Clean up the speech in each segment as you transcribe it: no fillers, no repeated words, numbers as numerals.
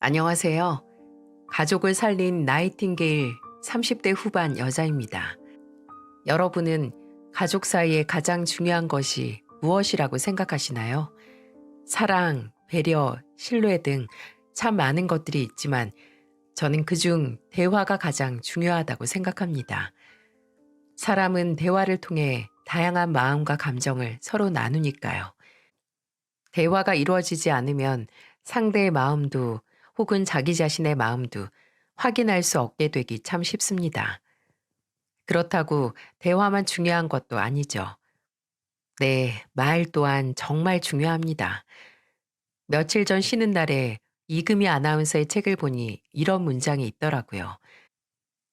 안녕하세요. 가족을 살린 나이팅게일 30대 후반 여자입니다. 여러분은 가족 사이에 가장 중요한 것이 무엇이라고 생각하시나요? 사랑, 배려, 신뢰 등 참 많은 것들이 있지만 저는 그중 대화가 가장 중요하다고 생각합니다. 사람은 대화를 통해 다양한 마음과 감정을 서로 나누니까요. 대화가 이루어지지 않으면 상대의 마음도 혹은 자기 자신의 마음도 확인할 수 없게 되기 참 쉽습니다. 그렇다고 대화만 중요한 것도 아니죠. 네, 말 또한 정말 중요합니다. 며칠 전 쉬는 날에 이금희 아나운서의 책을 보니 이런 문장이 있더라고요.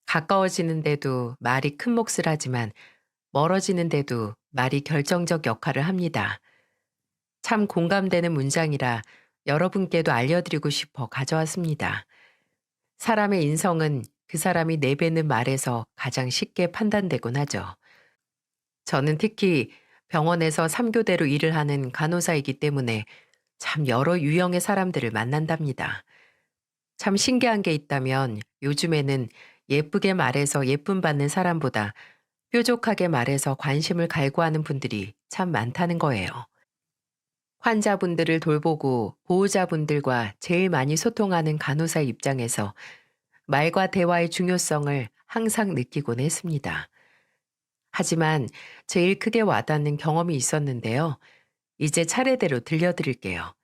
가까워지는데도 말이 큰 몫을 하지만 멀어지는데도 말이 결정적 역할을 합니다. 참 공감되는 문장이라 여러분께도 알려드리고 싶어 가져왔습니다. 사람의 인성은 그 사람이 내뱉는 말에서 가장 쉽게 판단되곤 하죠. 저는 특히 병원에서 3교대로 일을 하는 간호사이기 때문에 참 여러 유형의 사람들을 만난답니다. 참 신기한 게 있다면 요즘에는 예쁘게 말해서 예쁨 받는 사람보다 뾰족하게 말해서 관심을 갈구하는 분들이 참 많다는 거예요. 환자분들을 돌보고 보호자분들과 제일 많이 소통하는 간호사 입장에서 말과 대화의 중요성을 항상 느끼곤 했습니다. 하지만 제일 크게 와닿는 경험이 있었는데요. 이제 차례대로 들려드릴게요.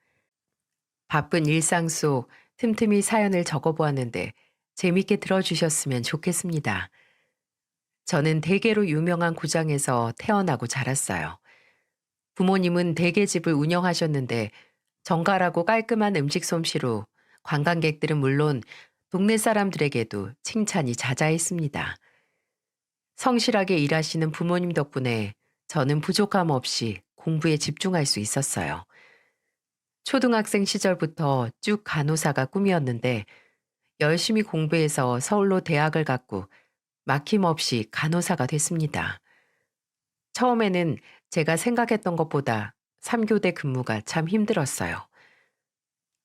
바쁜 일상 속 틈틈이 사연을 적어보았는데 재밌게 들어주셨으면 좋겠습니다. 저는 대개로 유명한 고장에서 태어나고 자랐어요. 부모님은 대게집을 운영하셨는데 정갈하고 깔끔한 음식 솜씨로 관광객들은 물론 동네 사람들에게도 칭찬이 자자했습니다. 성실하게 일하시는 부모님 덕분에 저는 부족함 없이 공부에 집중할 수 있었어요. 초등학생 시절부터 쭉 간호사가 꿈이었는데 열심히 공부해서 서울로 대학을 갔고 막힘없이 간호사가 됐습니다. 처음에는 제가 생각했던 것보다 3교대 근무가 참 힘들었어요.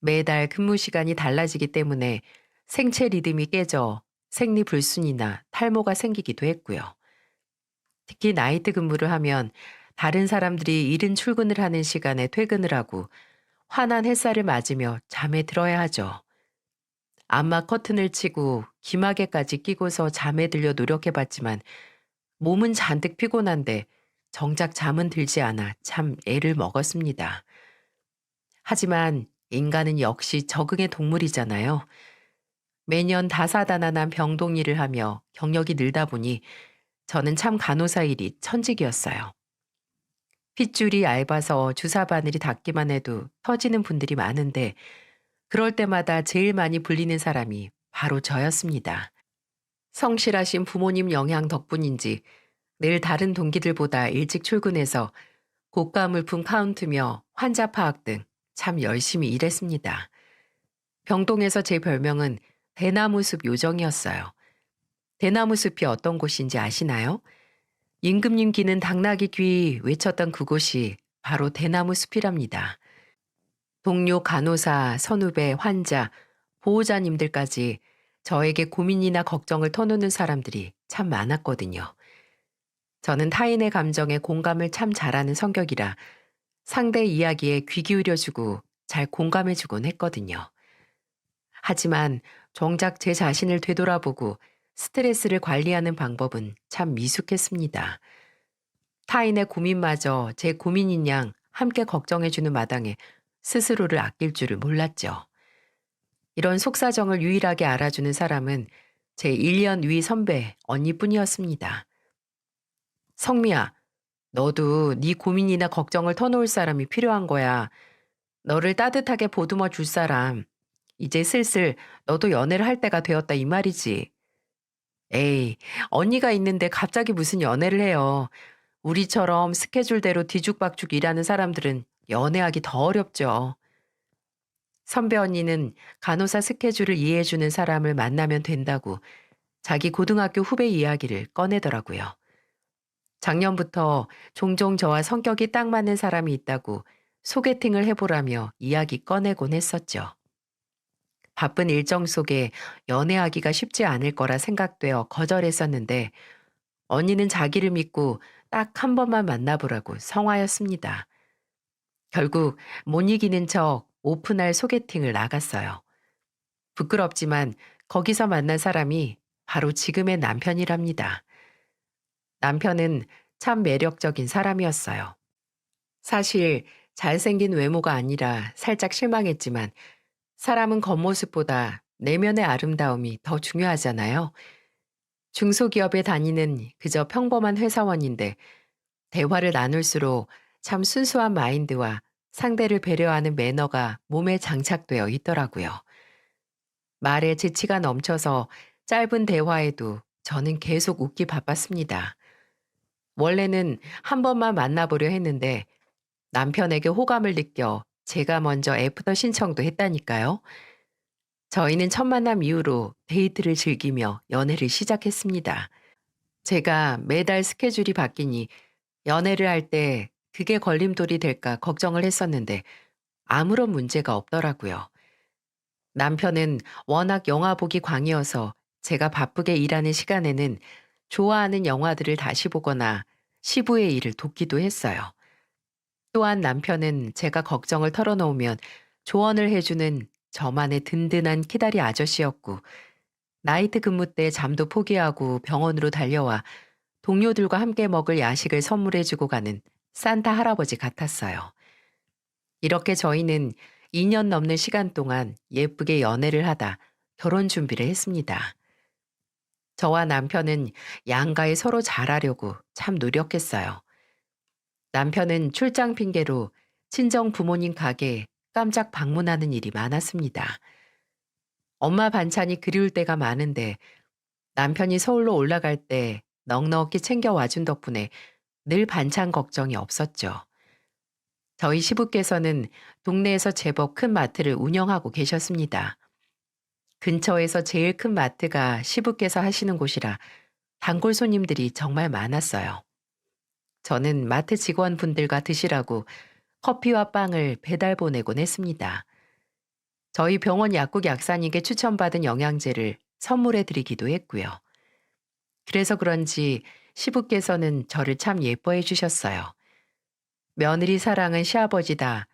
매달 근무 시간이 달라지기 때문에 생체 리듬이 깨져 생리불순이나 탈모가 생기기도 했고요. 특히 나이트 근무를 하면 다른 사람들이 이른 출근을 하는 시간에 퇴근을 하고 환한 햇살을 맞으며 잠에 들어야 하죠. 암막 커튼을 치고 기마개까지 끼고서 잠에 들려 노력해봤지만 몸은 잔뜩 피곤한데 정작 잠은 들지 않아 참 애를 먹었습니다. 하지만 인간은 역시 적응의 동물이잖아요. 매년 다사다난한 병동 일을 하며 경력이 늘다 보니 저는 참 간호사 일이 천직이었어요. 핏줄이 얇아서 주사 바늘이 닿기만 해도 터지는 분들이 많은데 그럴 때마다 제일 많이 불리는 사람이 바로 저였습니다. 성실하신 부모님 영향 덕분인지 늘 다른 동기들보다 일찍 출근해서 고가 물품 카운트며 환자 파악 등 참 열심히 일했습니다. 병동에서 제 별명은 대나무숲 요정이었어요. 대나무숲이 어떤 곳인지 아시나요? 임금님 귀는 당나귀 귀 외쳤던 그곳이 바로 대나무숲이랍니다. 동료 간호사, 선후배, 환자, 보호자님들까지 저에게 고민이나 걱정을 터놓는 사람들이 참 많았거든요. 저는 타인의 감정에 공감을 참 잘하는 성격이라 상대 이야기에 귀 기울여주고 잘 공감해주곤 했거든요. 하지만 정작 제 자신을 되돌아보고 스트레스를 관리하는 방법은 참 미숙했습니다. 타인의 고민마저 제 고민인 양 함께 걱정해주는 마당에 스스로를 아낄 줄을 몰랐죠. 이런 속사정을 유일하게 알아주는 사람은 제 1년 위 선배 언니뿐이었습니다. 성미야, 너도 네 고민이나 걱정을 터놓을 사람이 필요한 거야. 너를 따뜻하게 보듬어 줄 사람. 이제 슬슬 너도 연애를 할 때가 되었다 이 말이지. 에이, 언니가 있는데 갑자기 무슨 연애를 해요. 우리처럼 스케줄대로 뒤죽박죽 일하는 사람들은 연애하기 더 어렵죠. 선배 언니는 간호사 스케줄을 이해해주는 사람을 만나면 된다고 자기 고등학교 후배 이야기를 꺼내더라고요. 작년부터 종종 저와 성격이 딱 맞는 사람이 있다고 소개팅을 해보라며 이야기 꺼내곤 했었죠. 바쁜 일정 속에 연애하기가 쉽지 않을 거라 생각되어 거절했었는데 언니는 자기를 믿고 딱 한 번만 만나보라고 성화였습니다. 결국 못 이기는 척 오픈할 소개팅을 나갔어요. 부끄럽지만 거기서 만난 사람이 바로 지금의 남편이랍니다. 남편은 참 매력적인 사람이었어요. 사실 잘생긴 외모가 아니라 살짝 실망했지만 사람은 겉모습보다 내면의 아름다움이 더 중요하잖아요. 중소기업에 다니는 그저 평범한 회사원인데 대화를 나눌수록 참 순수한 마인드와 상대를 배려하는 매너가 몸에 장착되어 있더라고요. 말에 재치가 넘쳐서 짧은 대화에도 저는 계속 웃기 바빴습니다. 원래는 한 번만 만나보려 했는데 남편에게 호감을 느껴 제가 먼저 애프터 신청도 했다니까요. 저희는 첫 만남 이후로 데이트를 즐기며 연애를 시작했습니다. 제가 매달 스케줄이 바뀌니 연애를 할 때 그게 걸림돌이 될까 걱정을 했었는데 아무런 문제가 없더라고요. 남편은 워낙 영화 보기 광이어서 제가 바쁘게 일하는 시간에는 좋아하는 영화들을 다시 보거나 시부의 일을 돕기도 했어요. 또한 남편은 제가 걱정을 털어놓으면 조언을 해주는 저만의 든든한 키다리 아저씨였고 나이트 근무 때 잠도 포기하고 병원으로 달려와 동료들과 함께 먹을 야식을 선물해주고 가는 산타 할아버지 같았어요. 이렇게 저희는 2년 넘는 시간 동안 예쁘게 연애를 하다 결혼 준비를 했습니다. 저와 남편은 양가에 서로 잘하려고 참 노력했어요. 남편은 출장 핑계로 친정 부모님 가게에 깜짝 방문하는 일이 많았습니다. 엄마 반찬이 그리울 때가 많은데 남편이 서울로 올라갈 때 넉넉히 챙겨 와준 덕분에 늘 반찬 걱정이 없었죠. 저희 시부께서는 동네에서 제법 큰 마트를 운영하고 계셨습니다. 근처에서 제일 큰 마트가 시부께서 하시는 곳이라 단골 손님들이 정말 많았어요. 저는 마트 직원분들과 드시라고 커피와 빵을 배달 보내곤 했습니다. 저희 병원 약국 약사님께 추천받은 영양제를 선물해 드리기도 했고요. 그래서 그런지 시부께서는 저를 참 예뻐해 주셨어요. 며느리 사랑은 시아버지다.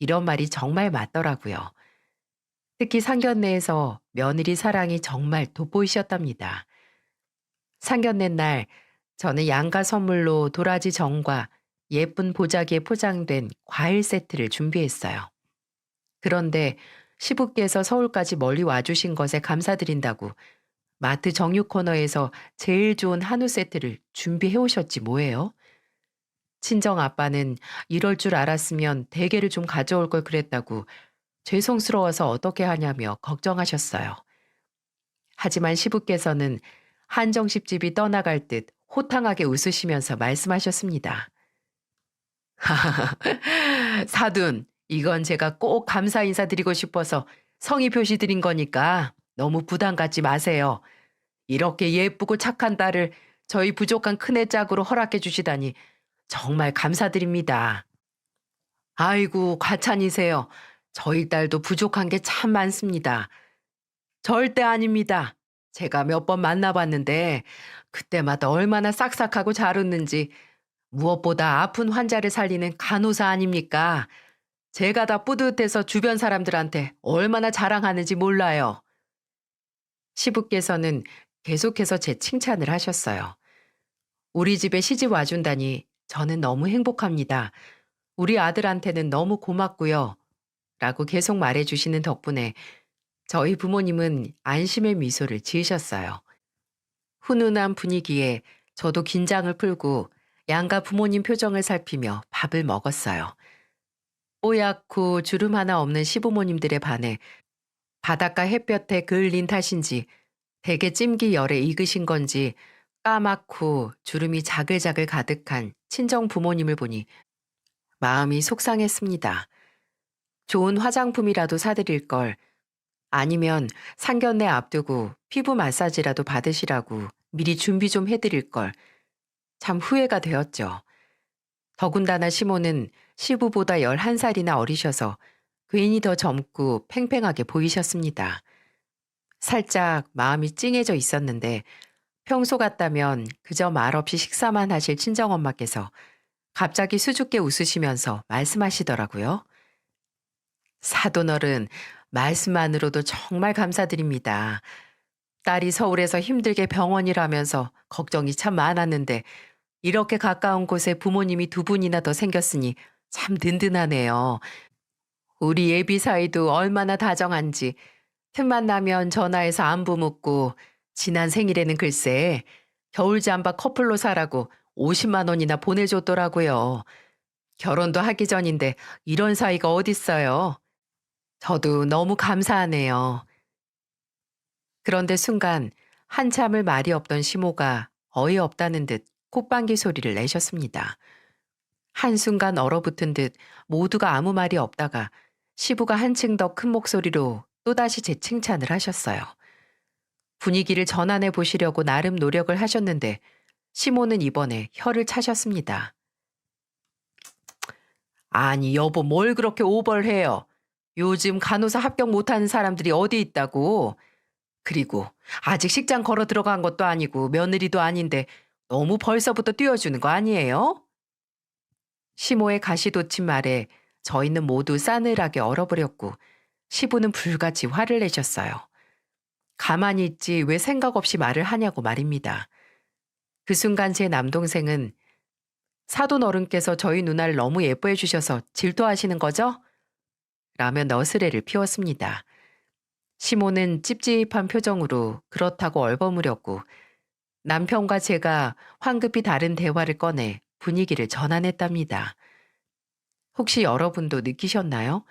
이런 말이 정말 맞더라고요. 특히 상견례에서 며느리 사랑이 정말 돋보이셨답니다. 상견례 날 저는 양가 선물로 도라지 정과 예쁜 보자기에 포장된 과일 세트를 준비했어요. 그런데 시부께서 서울까지 멀리 와주신 것에 감사드린다고 마트 정육 코너에서 제일 좋은 한우 세트를 준비해 오셨지 뭐예요? 친정 아빠는 이럴 줄 알았으면 대게를 좀 가져올 걸 그랬다고 죄송스러워서 어떻게 하냐며 걱정하셨어요. 하지만 시부께서는 한정식집이 떠나갈 듯 호탕하게 웃으시면서 말씀하셨습니다. 사돈, 이건 제가 꼭 감사 인사드리고 싶어서 성의 표시 드린 거니까 너무 부담 갖지 마세요. 이렇게 예쁘고 착한 딸을 저희 부족한 큰애 짝으로 허락해 주시다니 정말 감사드립니다. 아이고, 과찬이세요. 저희 딸도 부족한 게 참 많습니다. 절대 아닙니다. 제가 몇 번 만나봤는데 그때마다 얼마나 싹싹하고 잘 웃는지 무엇보다 아픈 환자를 살리는 간호사 아닙니까? 제가 다 뿌듯해서 주변 사람들한테 얼마나 자랑하는지 몰라요. 시부께서는 계속해서 제 칭찬을 하셨어요. 우리 집에 시집 와준다니 저는 너무 행복합니다. 우리 아들한테는 너무 고맙고요. 라고 계속 말해주시는 덕분에 저희 부모님은 안심의 미소를 지으셨어요. 훈훈한 분위기에 저도 긴장을 풀고 양가 부모님 표정을 살피며 밥을 먹었어요. 뽀얗고 주름 하나 없는 시부모님들에 반해 바닷가 햇볕에 그을린 탓인지 대게 찜기 열에 익으신 건지 까맣고 주름이 자글자글 가득한 친정 부모님을 보니 마음이 속상했습니다. 좋은 화장품이라도 사드릴 걸 아니면 상견례 앞두고 피부 마사지라도 받으시라고 미리 준비 좀 해드릴 걸 참 후회가 되었죠. 더군다나 시모는 시부보다 11살이나 어리셔서 괜히 더 젊고 팽팽하게 보이셨습니다. 살짝 마음이 찡해져 있었는데 평소 같다면 그저 말없이 식사만 하실 친정엄마께서 갑자기 수줍게 웃으시면서 말씀하시더라고요. 사돈어른, 말씀만으로도 정말 감사드립니다. 딸이 서울에서 힘들게 병원 일하면서 걱정이 참 많았는데 이렇게 가까운 곳에 부모님이 두 분이나 더 생겼으니 참 든든하네요. 우리 예비 사이도 얼마나 다정한지 틈만 나면 전화해서 안부 묻고 지난 생일에는 글쎄 겨울잠바 커플로 사라고 50만 원이나 보내줬더라고요. 결혼도 하기 전인데 이런 사이가 어딨어요. 저도 너무 감사하네요. 그런데 순간 한참을 말이 없던 시모가 어이없다는 듯 콧방귀 소리를 내셨습니다. 한순간 얼어붙은 듯 모두가 아무 말이 없다가 시부가 한층 더 큰 목소리로 또다시 제 칭찬을 하셨어요. 분위기를 전환해 보시려고 나름 노력을 하셨는데 시모는 이번에 혀를 차셨습니다. 아니 여보 뭘 그렇게 오버를 해요. 요즘 간호사 합격 못하는 사람들이 어디 있다고. 그리고 아직 식장 걸어 들어간 것도 아니고 며느리도 아닌데 너무 벌써부터 띄워주는 거 아니에요? 시모의 가시돋친 말에 저희는 모두 싸늘하게 얼어버렸고 시부는 불같이 화를 내셨어요. 가만히 있지 왜 생각 없이 말을 하냐고 말입니다. 그 순간 제 남동생은 사돈 어른께서 저희 누나를 너무 예뻐해 주셔서 질투하시는 거죠? 라며 너스레를 피웠습니다. 시모는 찝찝한 표정으로 그렇다고 얼버무렸고 남편과 제가 황급히 다른 대화를 꺼내 분위기를 전환했답니다. 혹시 여러분도 느끼셨나요?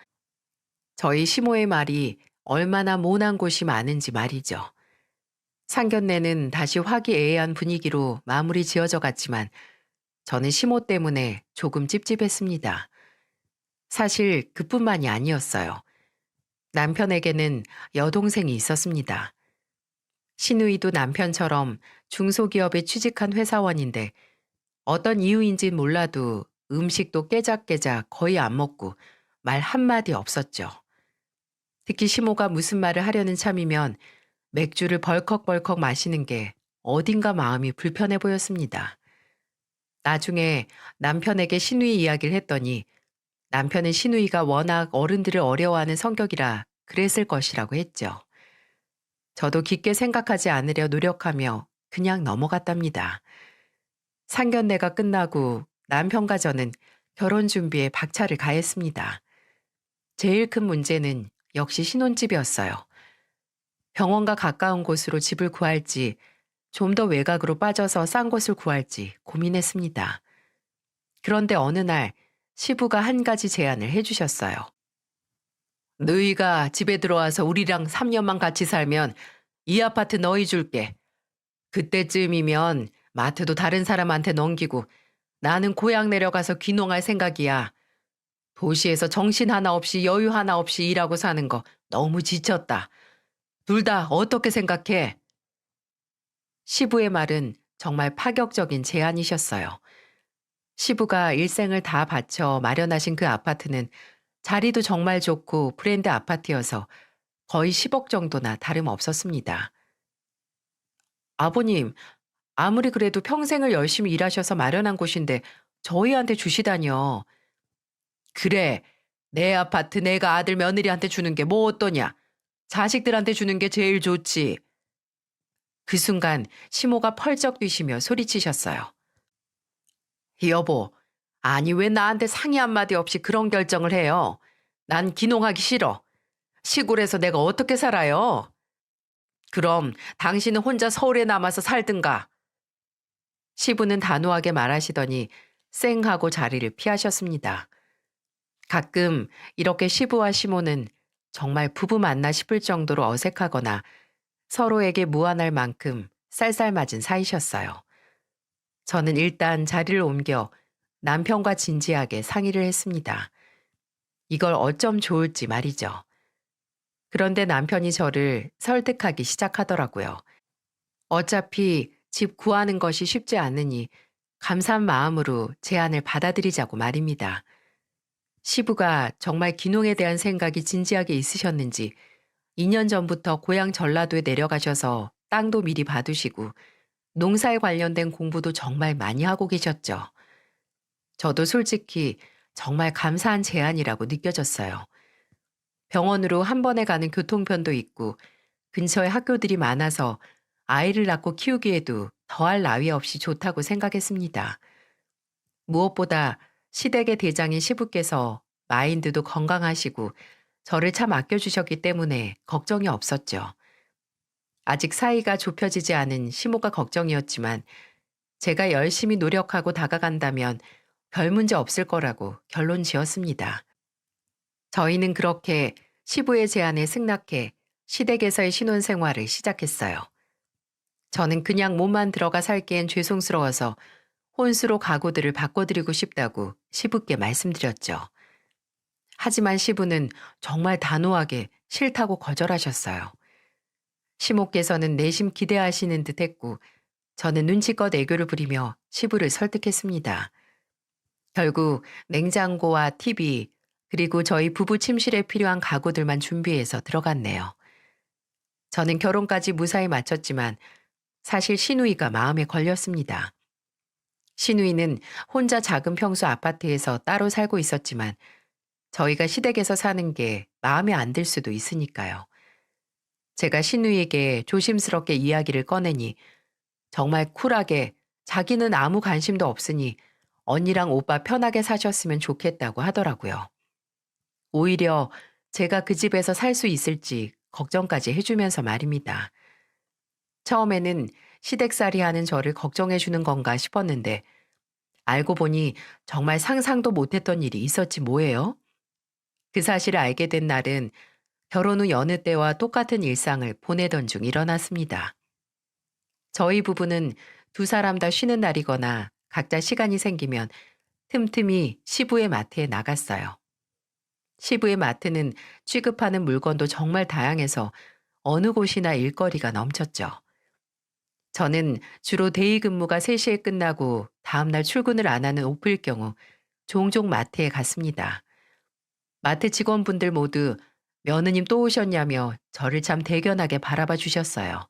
저희 시모의 말이 얼마나 모난 곳이 많은지 말이죠. 상견례는 다시 화기애애한 분위기로 마무리 지어져 갔지만 저는 시모 때문에 조금 찝찝했습니다. 사실 그뿐만이 아니었어요. 남편에게는 여동생이 있었습니다. 시누이도 남편처럼 중소기업에 취직한 회사원인데 어떤 이유인진 몰라도 음식도 깨작깨작 거의 안 먹고 말 한마디 없었죠. 특히 시모가 무슨 말을 하려는 참이면 맥주를 벌컥벌컥 마시는 게 어딘가 마음이 불편해 보였습니다. 나중에 남편에게 시누이 이야기를 했더니 남편은 시누이가 워낙 어른들을 어려워하는 성격이라 그랬을 것이라고 했죠. 저도 깊게 생각하지 않으려 노력하며 그냥 넘어갔답니다. 상견례가 끝나고 남편과 저는 결혼 준비에 박차를 가했습니다. 제일 큰 문제는 역시 신혼집이었어요. 병원과 가까운 곳으로 집을 구할지 좀 더 외곽으로 빠져서 싼 곳을 구할지 고민했습니다. 그런데 어느 날 시부가 한 가지 제안을 해주셨어요. 너희가 집에 들어와서 우리랑 3년만 같이 살면 이 아파트 너희 줄게. 그때쯤이면 마트도 다른 사람한테 넘기고 나는 고향 내려가서 귀농할 생각이야. 도시에서 정신 하나 없이 여유 하나 없이 일하고 사는 거 너무 지쳤다. 둘 다 어떻게 생각해? 시부의 말은 정말 파격적인 제안이셨어요. 시부가 일생을 다 바쳐 마련하신 그 아파트는 자리도 정말 좋고 브랜드 아파트여서 거의 10억 정도나 다름없었습니다. 아버님, 아무리 그래도 평생을 열심히 일하셔서 마련한 곳인데 저희한테 주시다니요. 그래, 내 아파트 내가 아들 며느리한테 주는 게 뭐 어떠냐? 자식들한테 주는 게 제일 좋지. 그 순간 시모가 펄쩍 뛰시며 소리치셨어요. 여보, 아니 왜 나한테 상의 한마디 없이 그런 결정을 해요? 난 귀농하기 싫어. 시골에서 내가 어떻게 살아요? 그럼 당신은 혼자 서울에 남아서 살든가. 시부는 단호하게 말하시더니 쌩하고 자리를 피하셨습니다. 가끔 이렇게 시부와 시모는 정말 부부 맞나 싶을 정도로 어색하거나 서로에게 무안할 만큼 쌀쌀맞은 사이셨어요. 저는 일단 자리를 옮겨 남편과 진지하게 상의를 했습니다. 이걸 어쩜 좋을지 말이죠. 그런데 남편이 저를 설득하기 시작하더라고요. 어차피 집 구하는 것이 쉽지 않으니 감사한 마음으로 제안을 받아들이자고 말입니다. 시부가 정말 귀농에 대한 생각이 진지하게 있으셨는지 2년 전부터 고향 전라도에 내려가셔서 땅도 미리 받으시고 농사에 관련된 공부도 정말 많이 하고 계셨죠. 저도 솔직히 정말 감사한 제안이라고 느껴졌어요. 병원으로 한 번에 가는 교통편도 있고 근처에 학교들이 많아서 아이를 낳고 키우기에도 더할 나위 없이 좋다고 생각했습니다. 무엇보다 시댁의 대장인 시부께서 마인드도 건강하시고 저를 참 아껴주셨기 때문에 걱정이 없었죠. 아직 사이가 좁혀지지 않은 시모가 걱정이었지만 제가 열심히 노력하고 다가간다면 별 문제 없을 거라고 결론 지었습니다. 저희는 그렇게 시부의 제안에 승낙해 시댁에서의 신혼생활을 시작했어요. 저는 그냥 몸만 들어가 살기엔 죄송스러워서 혼수로 가구들을 바꿔드리고 싶다고 시부께 말씀드렸죠. 하지만 시부는 정말 단호하게 싫다고 거절하셨어요. 시모께서는 내심 기대하시는 듯 했고 저는 눈치껏 애교를 부리며 시부를 설득했습니다. 결국 냉장고와 TV 그리고 저희 부부 침실에 필요한 가구들만 준비해서 들어갔네요. 저는 결혼까지 무사히 마쳤지만 사실 시누이가 마음에 걸렸습니다. 시누이는 혼자 작은 평수 아파트에서 따로 살고 있었지만 저희가 시댁에서 사는 게 마음에 안 들 수도 있으니까요. 제가 시누이에게 조심스럽게 이야기를 꺼내니 정말 쿨하게 자기는 아무 관심도 없으니 언니랑 오빠 편하게 사셨으면 좋겠다고 하더라고요. 오히려 제가 그 집에서 살 수 있을지 걱정까지 해주면서 말입니다. 처음에는 시댁살이 하는 저를 걱정해 주는 건가 싶었는데 알고 보니 정말 상상도 못했던 일이 있었지 뭐예요? 그 사실을 알게 된 날은 결혼 후 여느 때와 똑같은 일상을 보내던 중 일어났습니다. 저희 부부는 두 사람 다 쉬는 날이거나 각자 시간이 생기면 틈틈이 시부의 마트에 나갔어요. 시부의 마트는 취급하는 물건도 정말 다양해서 어느 곳이나 일거리가 넘쳤죠. 저는 주로 대의 근무가 3시에 끝나고 다음날 출근을 안 하는 오프일 경우 종종 마트에 갔습니다. 마트 직원분들 모두 며느님 또 오셨냐며 저를 참 대견하게 바라봐 주셨어요.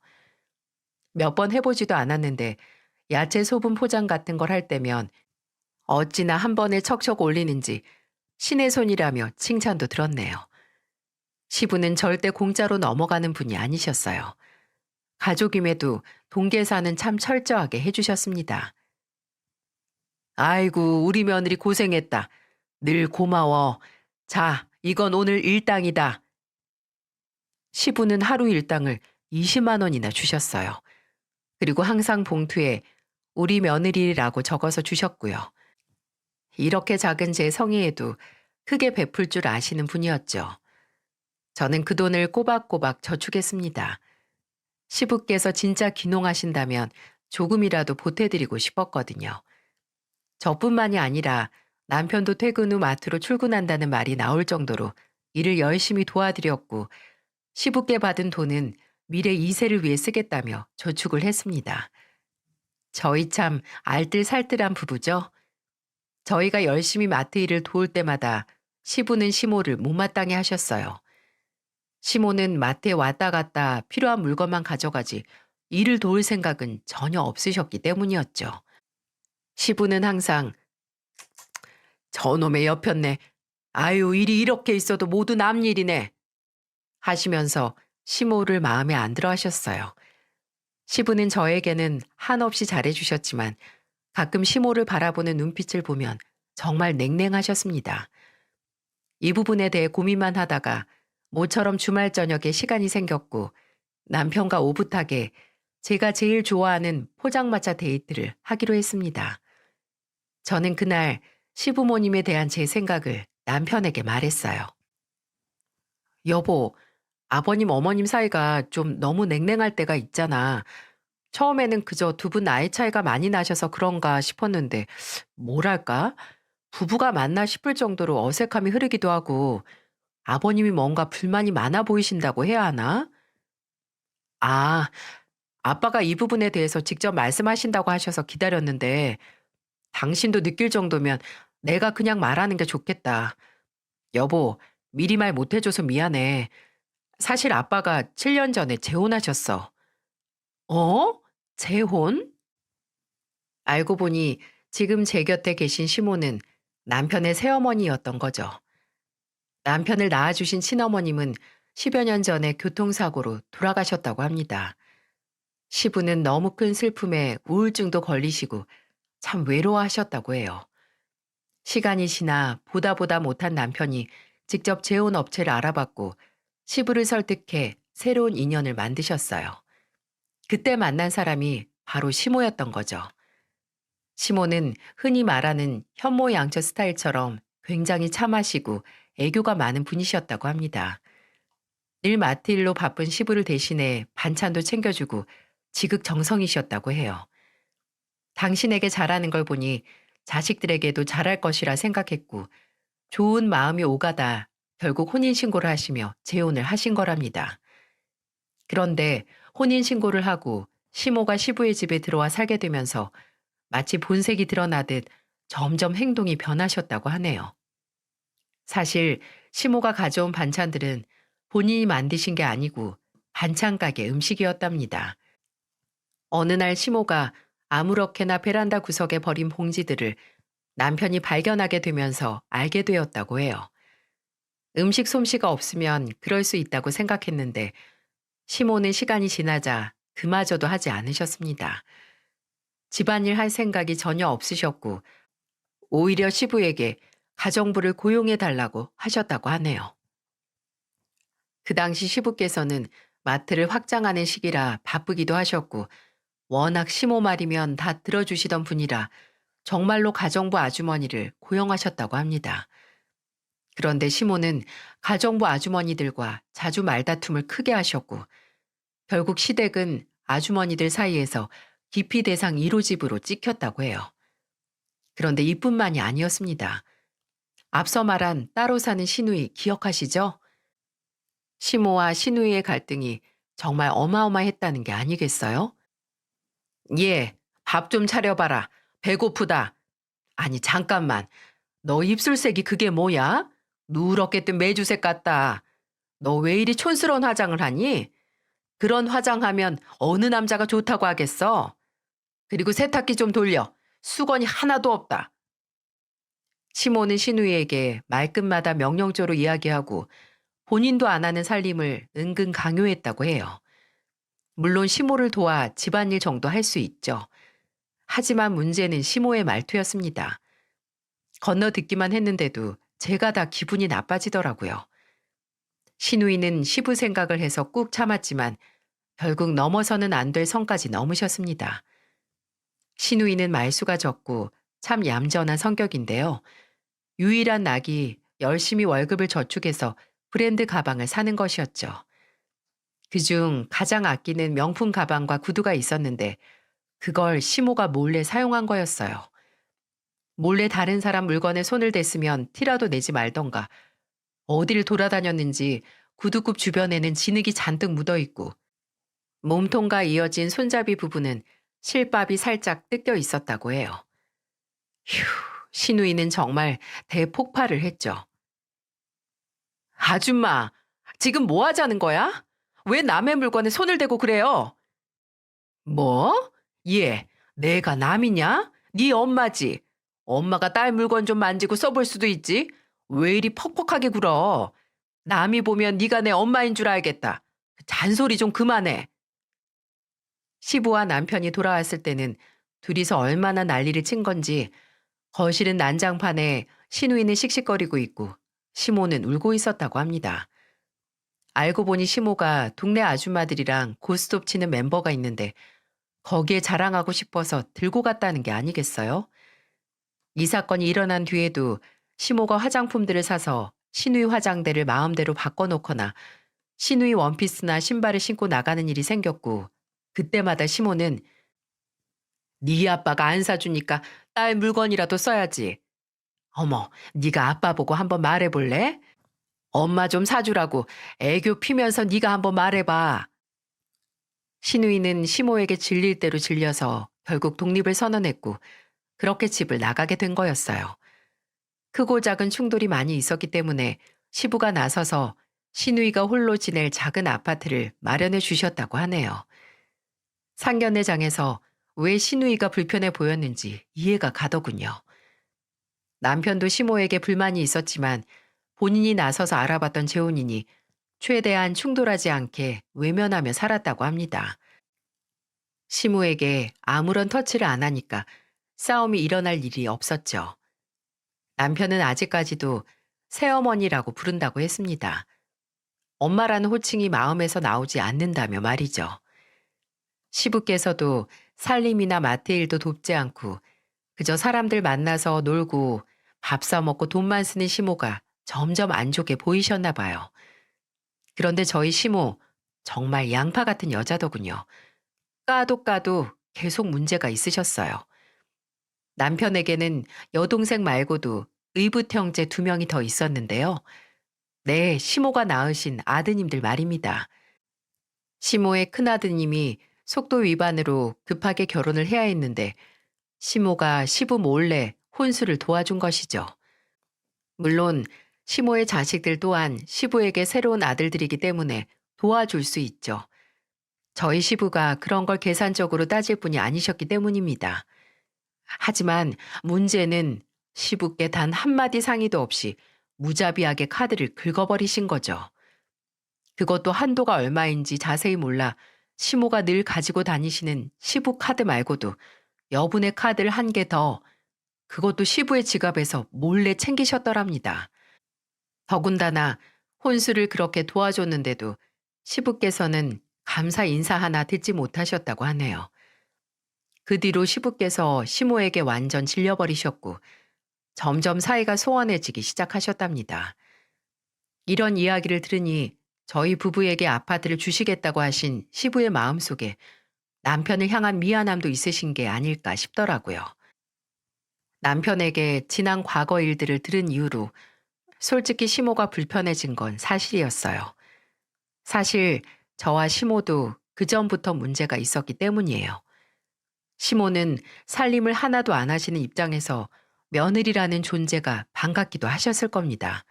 몇 번 해보지도 않았는데 야채 소분 포장 같은 걸 할 때면 어찌나 한 번에 척척 올리는지 신의 손이라며 칭찬도 들었네요. 시부는 절대 공짜로 넘어가는 분이 아니셨어요. 가족임에도 동계사는 참 철저하게 해주셨습니다. 아이고, 우리 며느리 고생했다. 늘 고마워. 자, 이건 오늘 일당이다. 시부는 하루 일당을 20만 원이나 주셨어요. 그리고 항상 봉투에 우리 며느리라고 적어서 주셨고요. 이렇게 작은 제 성의에도 크게 베풀 줄 아시는 분이었죠. 저는 그 돈을 꼬박꼬박 저축했습니다. 시부께서 진짜 귀농하신다면 조금이라도 보태드리고 싶었거든요. 저뿐만이 아니라 남편도 퇴근 후 마트로 출근한다는 말이 나올 정도로 일을 열심히 도와드렸고 시부께 받은 돈은 미래 2세를 위해 쓰겠다며 저축을 했습니다. 저희 참 알뜰살뜰한 부부죠. 저희가 열심히 마트 일을 도울 때마다 시부는 시모를 못마땅해 하셨어요. 시모는 마트에 왔다 갔다 필요한 물건만 가져가지 일을 도울 생각은 전혀 없으셨기 때문이었죠. 시부는 항상 저놈의 여편네, 아유 일이 이렇게 있어도 모두 남 일이네 하시면서 시모를 마음에 안 들어 하셨어요. 시부는 저에게는 한없이 잘해주셨지만 가끔 시모를 바라보는 눈빛을 보면 정말 냉랭하셨습니다. 이 부분에 대해 고민만 하다가 모처럼 주말 저녁에 시간이 생겼고 남편과 오붓하게 제가 제일 좋아하는 포장마차 데이트를 하기로 했습니다. 저는 그날 시부모님에 대한 제 생각을 남편에게 말했어요. 여보, 아버님 어머님 사이가 좀 너무 냉랭할 때가 있잖아. 처음에는 그저 두 분 나이 차이가 많이 나셔서 그런가 싶었는데 뭐랄까? 부부가 맞나 싶을 정도로 어색함이 흐르기도 하고 아버님이 뭔가 불만이 많아 보이신다고 해야 하나? 아, 아빠가 이 부분에 대해서 직접 말씀하신다고 하셔서 기다렸는데 당신도 느낄 정도면 내가 그냥 말하는 게 좋겠다. 여보, 미리 말 못해줘서 미안해. 사실 아빠가 7년 전에 재혼하셨어. 어? 재혼? 알고 보니 지금 제 곁에 계신 시모는 남편의 새어머니였던 거죠. 남편을 낳아주신 친어머님은 10여 년 전에 교통사고로 돌아가셨다고 합니다. 시부는 너무 큰 슬픔에 우울증도 걸리시고 참 외로워하셨다고 해요. 시간이 지나 보다 못한 남편이 직접 재혼 업체를 알아봤고 시부를 설득해 새로운 인연을 만드셨어요. 그때 만난 사람이 바로 시모였던 거죠. 시모는 흔히 말하는 현모양처 스타일처럼 굉장히 참하시고 애교가 많은 분이셨다고 합니다. 늘 마트일로 바쁜 시부를 대신해 반찬도 챙겨주고 지극정성이셨다고 해요. 당신에게 잘하는 걸 보니 자식들에게도 잘할 것이라 생각했고 좋은 마음이 오가다 결국 혼인신고를 하시며 재혼을 하신 거랍니다. 그런데 혼인신고를 하고 시모가 시부의 집에 들어와 살게 되면서 마치 본색이 드러나듯 점점 행동이 변하셨다고 하네요. 사실 시모가 가져온 반찬들은 본인이 만드신 게 아니고 반찬 가게 음식이었답니다. 어느 날 시모가 아무렇게나 베란다 구석에 버린 봉지들을 남편이 발견하게 되면서 알게 되었다고 해요. 음식 솜씨가 없으면 그럴 수 있다고 생각했는데 시모는 시간이 지나자 그마저도 하지 않으셨습니다. 집안일 할 생각이 전혀 없으셨고 오히려 시부에게 가정부를 고용해 달라고 하셨다고 하네요. 그 당시 시부께서는 마트를 확장하는 시기라 바쁘기도 하셨고 워낙 시모 말이면 다 들어주시던 분이라 정말로 가정부 아주머니를 고용하셨다고 합니다. 그런데 시모는 가정부 아주머니들과 자주 말다툼을 크게 하셨고 결국 시댁은 아주머니들 사이에서 기피 대상 1호집으로 찍혔다고 해요. 그런데 이뿐만이 아니었습니다. 앞서 말한 따로 사는 시누이 기억하시죠? 시모와 시누이의 갈등이 정말 어마어마했다는 게 아니겠어요? 예, 밥 좀 차려봐라. 배고프다. 아니, 잠깐만. 너 입술색이 그게 뭐야? 누렇게 뜬 메주색 같다. 너 왜 이리 촌스러운 화장을 하니? 그런 화장하면 어느 남자가 좋다고 하겠어? 그리고 세탁기 좀 돌려. 수건이 하나도 없다. 시모는 시누이에게 말끝마다 명령조로 이야기하고 본인도 안 하는 살림을 은근 강요했다고 해요. 물론 시모를 도와 집안일 정도 할 수 있죠. 하지만 문제는 시모의 말투였습니다. 건너듣기만 했는데도 제가 다 기분이 나빠지더라고요. 시누이는 시부 생각을 해서 꾹 참았지만 결국 넘어서는 안 될 선까지 넘으셨습니다. 시누이는 말수가 적고 참 얌전한 성격인데요. 유일한 낙이 열심히 월급을 저축해서 브랜드 가방을 사는 것이었죠. 그중 가장 아끼는 명품 가방과 구두가 있었는데 그걸 시모가 몰래 사용한 거였어요. 몰래 다른 사람 물건에 손을 댔으면 티라도 내지 말던가 어디를 돌아다녔는지 구두굽 주변에는 진흙이 잔뜩 묻어있고 몸통과 이어진 손잡이 부분은 실밥이 살짝 뜯겨 있었다고 해요. 휴, 시누이는 정말 대폭발을 했죠. 아줌마, 지금 뭐 하자는 거야? 왜 남의 물건에 손을 대고 그래요? 뭐? 얘, 내가 남이냐? 네 엄마지. 엄마가 딸 물건 좀 만지고 써볼 수도 있지. 왜 이리 퍽퍽하게 굴어? 남이 보면 네가 내 엄마인 줄 알겠다. 잔소리 좀 그만해. 시부와 남편이 돌아왔을 때는 둘이서 얼마나 난리를 친 건지 거실은 난장판에 시누이는 씩씩거리고 있고 시모는 울고 있었다고 합니다. 알고 보니 시모가 동네 아줌마들이랑 고스톱 치는 멤버가 있는데 거기에 자랑하고 싶어서 들고 갔다는 게 아니겠어요? 이 사건이 일어난 뒤에도 시모가 화장품들을 사서 시누이 화장대를 마음대로 바꿔놓거나 시누이 원피스나 신발을 신고 나가는 일이 생겼고 그때마다 시모는 네 아빠가 안 사주니까 딸 물건이라도 써야지. 어머, 네가 아빠 보고 한번 말해볼래? 엄마 좀 사주라고 애교 피면서 네가 한번 말해봐. 시누이는 시모에게 질릴 대로 질려서 결국 독립을 선언했고 그렇게 집을 나가게 된 거였어요. 크고 작은 충돌이 많이 있었기 때문에 시부가 나서서 시누이가 홀로 지낼 작은 아파트를 마련해 주셨다고 하네요. 상견례장에서 왜 시누이가 불편해 보였는지 이해가 가더군요. 남편도 시모에게 불만이 있었지만 본인이 나서서 알아봤던 재혼이니 최대한 충돌하지 않게 외면하며 살았다고 합니다. 시모에게 아무런 터치를 안 하니까 싸움이 일어날 일이 없었죠. 남편은 아직까지도 새어머니라고 부른다고 했습니다. 엄마라는 호칭이 마음에서 나오지 않는다며 말이죠. 시부께서도 살림이나 마트 일도 돕지 않고 그저 사람들 만나서 놀고 밥 사 먹고 돈만 쓰는 시모가 점점 안 좋게 보이셨나 봐요. 그런데 저희 시모 정말 양파 같은 여자더군요. 까도 까도 계속 문제가 있으셨어요. 남편에게는 여동생 말고도 의붓 형제 2명이 더 있었는데요. 네, 시모가 낳으신 아드님들 말입니다. 시모의 큰아드님이 속도 위반으로 급하게 결혼을 해야 했는데 시모가 시부 몰래 혼수를 도와준 것이죠. 물론 시모의 자식들 또한 시부에게 새로운 아들들이기 때문에 도와줄 수 있죠. 저희 시부가 그런 걸 계산적으로 따질 분이 아니셨기 때문입니다. 하지만 문제는 시부께 단 한마디 상의도 없이 무자비하게 카드를 긁어버리신 거죠. 그것도 한도가 얼마인지 자세히 몰라 시모가 늘 가지고 다니시는 시부 카드 말고도 여분의 카드를 한 개 더, 그것도 시부의 지갑에서 몰래 챙기셨더랍니다. 더군다나 혼수를 그렇게 도와줬는데도 시부께서는 감사 인사 하나 듣지 못하셨다고 하네요. 그 뒤로 시부께서 시모에게 완전 질려버리셨고 점점 사이가 소원해지기 시작하셨답니다. 이런 이야기를 들으니 저희 부부에게 아파트를 주시겠다고 하신 시부의 마음속에 남편을 향한 미안함도 있으신 게 아닐까 싶더라고요. 남편에게 지난 과거 일들을 들은 이후로 솔직히 시모가 불편해진 건 사실이었어요. 사실 저와 시모도 그전부터 문제가 있었기 때문이에요. 시모는 살림을 하나도 안 하시는 입장에서 며느리라는 존재가 반갑기도 하셨을 겁니다.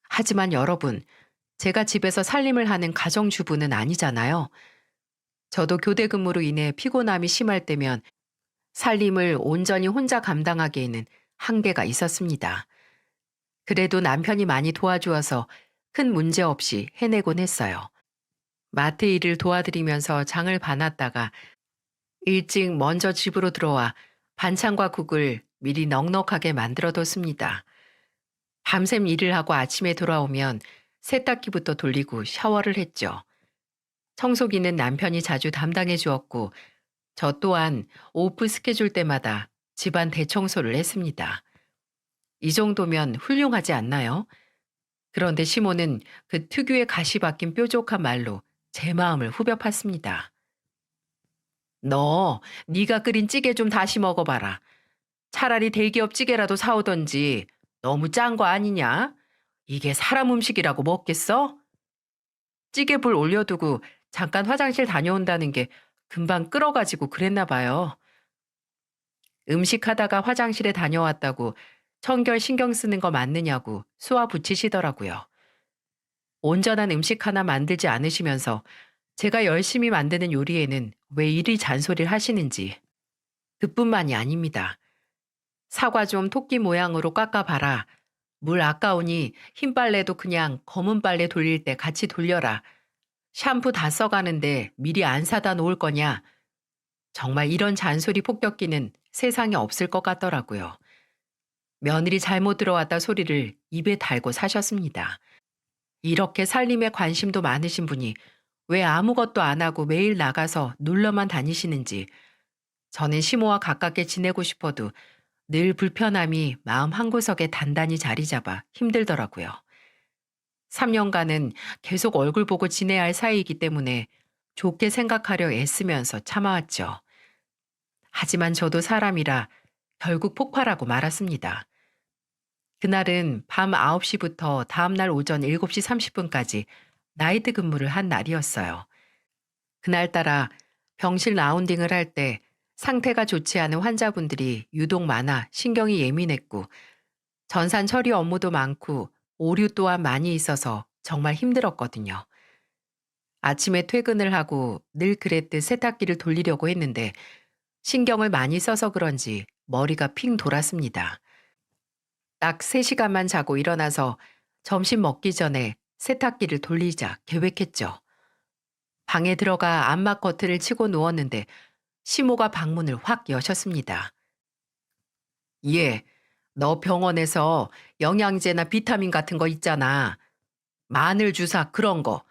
하지만 여러분, 제가 집에서 살림을 하는 가정주부는 아니잖아요. 저도 교대 근무로 인해 피곤함이 심할 때면 살림을 온전히 혼자 감당하기에는 한계가 있었습니다. 그래도 남편이 많이 도와주어서 큰 문제 없이 해내곤 했어요. 마트 일을 도와드리면서 장을 봐놨다가 일찍 먼저 집으로 들어와 반찬과 국을 미리 넉넉하게 만들어뒀습니다. 밤샘 일을 하고 아침에 돌아오면 세탁기부터 돌리고 샤워를 했죠. 청소기는 남편이 자주 담당해 주었고 저 또한 오프 스케줄 때마다 집안 대청소를 했습니다. 이 정도면 훌륭하지 않나요? 그런데 시모는 그 특유의 가시 박힌 뾰족한 말로 제 마음을 후벼 팠습니다. 너, 네가 끓인 찌개 좀 다시 먹어봐라. 차라리 대기업 찌개라도 사오던지. 너무 짠 거 아니냐? 이게 사람 음식이라고 먹겠어? 찌개불 올려두고 잠깐 화장실 다녀온다는 게 금방 끓어가지고 그랬나 봐요. 음식하다가 화장실에 다녀왔다고 청결 신경 쓰는 거 맞느냐고 수화 붙이시더라고요. 온전한 음식 하나 만들지 않으시면서 제가 열심히 만드는 요리에는 왜 이리 잔소리를 하시는지. 그뿐만이 아닙니다. 사과 좀 토끼 모양으로 깎아봐라. 물 아까우니 흰 빨래도 그냥 검은 빨래 돌릴 때 같이 돌려라. 샴푸 다 써가는데 미리 안 사다 놓을 거냐. 정말 이런 잔소리 폭격기는 세상에 없을 것 같더라고요. 며느리 잘못 들어왔다 소리를 입에 달고 사셨습니다. 이렇게 살림에 관심도 많으신 분이 왜 아무것도 안 하고 매일 나가서 놀러만 다니시는지, 저는 시모와 가깝게 지내고 싶어도 늘 불편함이 마음 한구석에 단단히 자리 잡아 힘들더라고요. 3년간은 계속 얼굴 보고 지내야 할 사이이기 때문에 좋게 생각하려 애쓰면서 참아왔죠. 하지만 저도 사람이라 결국 폭발하고 말았습니다. 그날은 밤 9시부터 다음날 오전 7시 30분까지 나이트 근무를 한 날이었어요. 그날따라 병실 라운딩을 할 때 상태가 좋지 않은 환자분들이 유독 많아 신경이 예민했고 전산 처리 업무도 많고 오류 또한 많이 있어서 정말 힘들었거든요. 아침에 퇴근을 하고 늘 그랬듯 세탁기를 돌리려고 했는데 신경을 많이 써서 그런지 머리가 핑 돌았습니다. 딱 3시간만 자고 일어나서 점심 먹기 전에 세탁기를 돌리자 계획했죠. 방에 들어가 암막 커튼을 치고 누웠는데 시모가 방문을 확 여셨습니다. 예, 너 병원에서 영양제나 비타민 같은 거 있잖아. 마늘 주사 그런 거.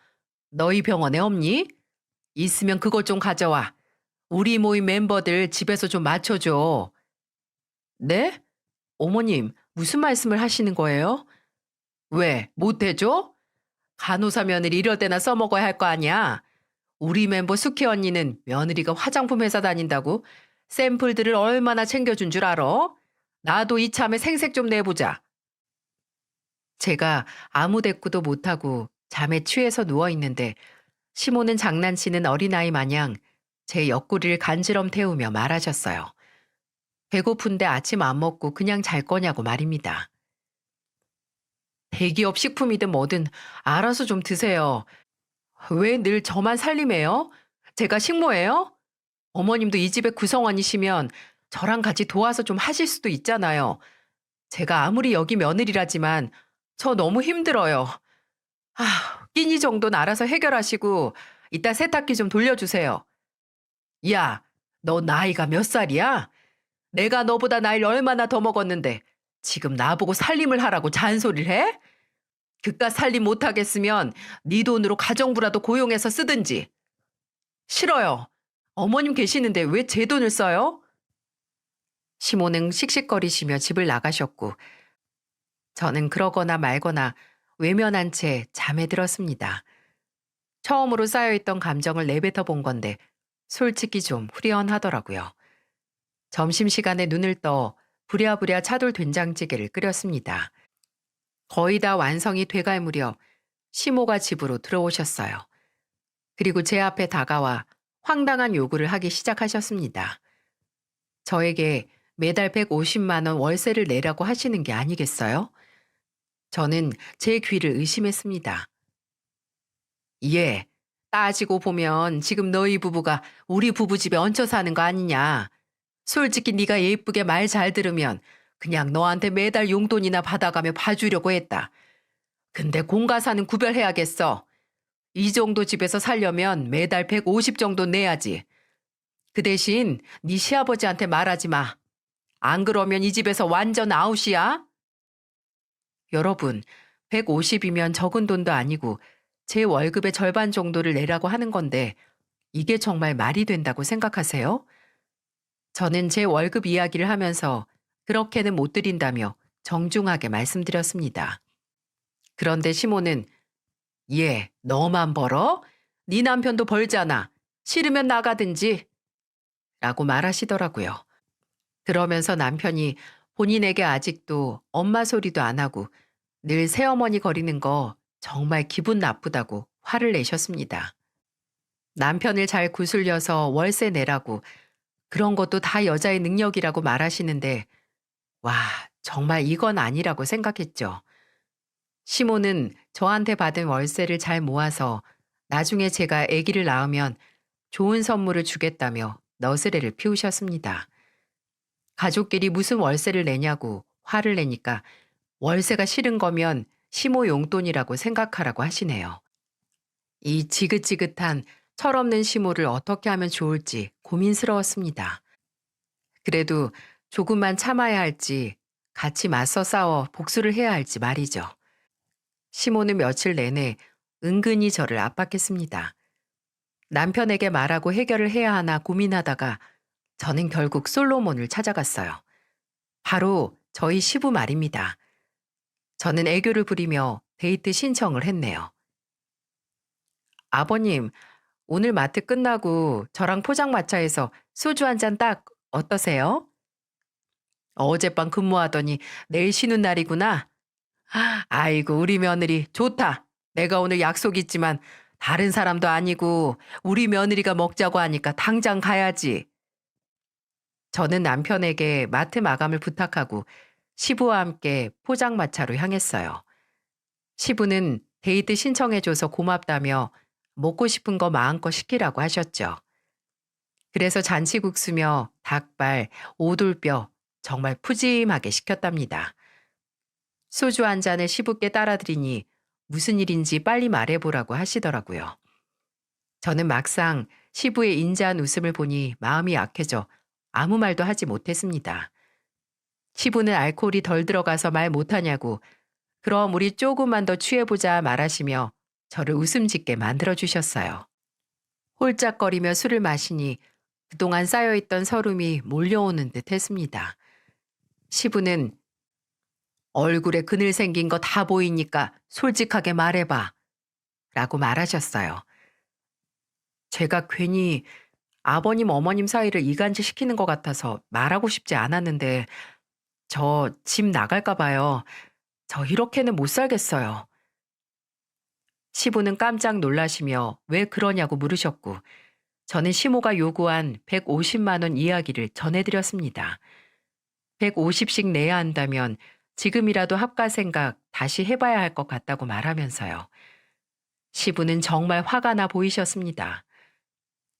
너희 병원에 없니? 있으면 그것 좀 가져와. 우리 모임 멤버들 집에서 좀 맞춰줘. 네? 어머님, 무슨 말씀을 하시는 거예요? 왜, 못 해줘? 간호사 며느리 이럴 때나 써먹어야 할 거 아니야? 우리 멤버 숙희 언니는 며느리가 화장품 회사 다닌다고 샘플들을 얼마나 챙겨준 줄 알아? 나도 이참에 생색 좀 내보자. 제가 아무 대꾸도 못하고 잠에 취해서 누워있는데 시모는 장난치는 어린아이 마냥 제 옆구리를 간지럼 태우며 말하셨어요. 배고픈데 아침 안 먹고 그냥 잘 거냐고 말입니다. 대기업 식품이든 뭐든 알아서 좀 드세요. 왜 늘 저만 살림해요? 제가 식모예요? 어머님도 이 집의 구성원이시면 저랑 같이 도와서 좀 하실 수도 있잖아요. 제가 아무리 여기 며느리라지만 저 너무 힘들어요. 끼니 정도는 알아서 해결하시고 이따 세탁기 좀 돌려주세요. 야, 너 나이가 몇 살이야? 내가 너보다 나이를 얼마나 더 먹었는데 지금 나보고 살림을 하라고 잔소리를 해? 그깟 살림 못하겠으면 네 돈으로 가정부라도 고용해서 쓰든지. 싫어요. 어머님 계시는데 왜 제 돈을 써요? 시모는 씩씩거리시며 집을 나가셨고 저는 그러거나 말거나 외면한 채 잠에 들었습니다. 처음으로 쌓여있던 감정을 내뱉어 본 건데 솔직히 좀 후련하더라고요. 점심시간에 눈을 떠 부랴부랴 차돌 된장찌개를 끓였습니다. 거의 다 완성이 돼갈 무렵 시모가 집으로 들어오셨어요. 그리고 제 앞에 다가와 황당한 요구를 하기 시작하셨습니다. 저에게 매달 150만 원 월세를 내라고 하시는 게 아니겠어요? 저는 제 귀를 의심했습니다. 예, 따지고 보면 지금 너희 부부가 우리 부부 집에 얹혀 사는 거 아니냐. 솔직히 네가 예쁘게 말 잘 들으면 그냥 너한테 매달 용돈이나 받아가며 봐주려고 했다. 근데 공과사는 구별해야겠어. 이 정도 집에서 살려면 매달 150 정도 내야지. 그 대신 네 시아버지한테 말하지 마. 안 그러면 이 집에서 완전 아웃이야. 여러분, 150이면 적은 돈도 아니고 제 월급의 절반 정도를 내라고 하는 건데 이게 정말 말이 된다고 생각하세요? 저는 제 월급 이야기를 하면서 그렇게는 못 드린다며 정중하게 말씀드렸습니다. 그런데 시모는 얘 너만 벌어? 네 남편도 벌잖아. 싫으면 나가든지 라고 말하시더라고요. 그러면서 남편이 본인에게 아직도 엄마 소리도 안 하고 늘 새어머니 거리는 거 정말 기분 나쁘다고 화를 내셨습니다. 남편을 잘 구슬려서 월세 내라고 그런 것도 다 여자의 능력이라고 말하시는데 와, 정말 이건 아니라고 생각했죠. 시모는 저한테 받은 월세를 잘 모아서 나중에 제가 아기를 낳으면 좋은 선물을 주겠다며 너스레를 피우셨습니다. 가족끼리 무슨 월세를 내냐고 화를 내니까 월세가 싫은 거면 시모 용돈이라고 생각하라고 하시네요. 이 지긋지긋한 철없는 시모를 어떻게 하면 좋을지 고민스러웠습니다. 그래도 조금만 참아야 할지 같이 맞서 싸워 복수를 해야 할지 말이죠. 시모는 며칠 내내 은근히 저를 압박했습니다. 남편에게 말하고 해결을 해야 하나 고민하다가 저는 결국 솔로몬을 찾아갔어요. 바로 저희 시부 말입니다. 저는 애교를 부리며 데이트 신청을 했네요. 아버님, 오늘 마트 끝나고 저랑 포장마차에서 소주 한 잔 딱 어떠세요? 어젯밤 근무하더니 내일 쉬는 날이구나. 아이고, 우리 며느리 좋다. 내가 오늘 약속 있지만 다른 사람도 아니고 우리 며느리가 먹자고 하니까 당장 가야지. 저는 남편에게 마트 마감을 부탁하고 시부와 함께 포장마차로 향했어요. 시부는 데이트 신청해줘서 고맙다며 먹고 싶은 거 마음껏 시키라고 하셨죠. 그래서 잔치국수며 닭발, 오돌뼈 정말 푸짐하게 시켰답니다. 소주 한 잔을 시부께 따라드리니 무슨 일인지 빨리 말해보라고 하시더라고요. 저는 막상 시부의 인자한 웃음을 보니 마음이 약해져 아무 말도 하지 못했습니다. 시부는 알코올이 덜 들어가서 말 못하냐고 그럼 우리 조금만 더 취해보자 말하시며 저를 웃음 짓게 만들어주셨어요. 홀짝거리며 술을 마시니 그동안 쌓여있던 서름이 몰려오는 듯 했습니다. 시부는 얼굴에 그늘 생긴 거 다 보이니까 솔직하게 말해봐 라고 말하셨어요. 제가 괜히 아버님 어머님 사이를 이간질 시키는 것 같아서 말하고 싶지 않았는데 저 집 나갈까 봐요. 저 이렇게는 못 살겠어요. 시부는 깜짝 놀라시며 왜 그러냐고 물으셨고 저는 시모가 요구한 150만 원 이야기를 전해드렸습니다. 150씩 내야 한다면 지금이라도 합가 생각 다시 해봐야 할 것 같다고 말하면서요. 시부는 정말 화가 나 보이셨습니다.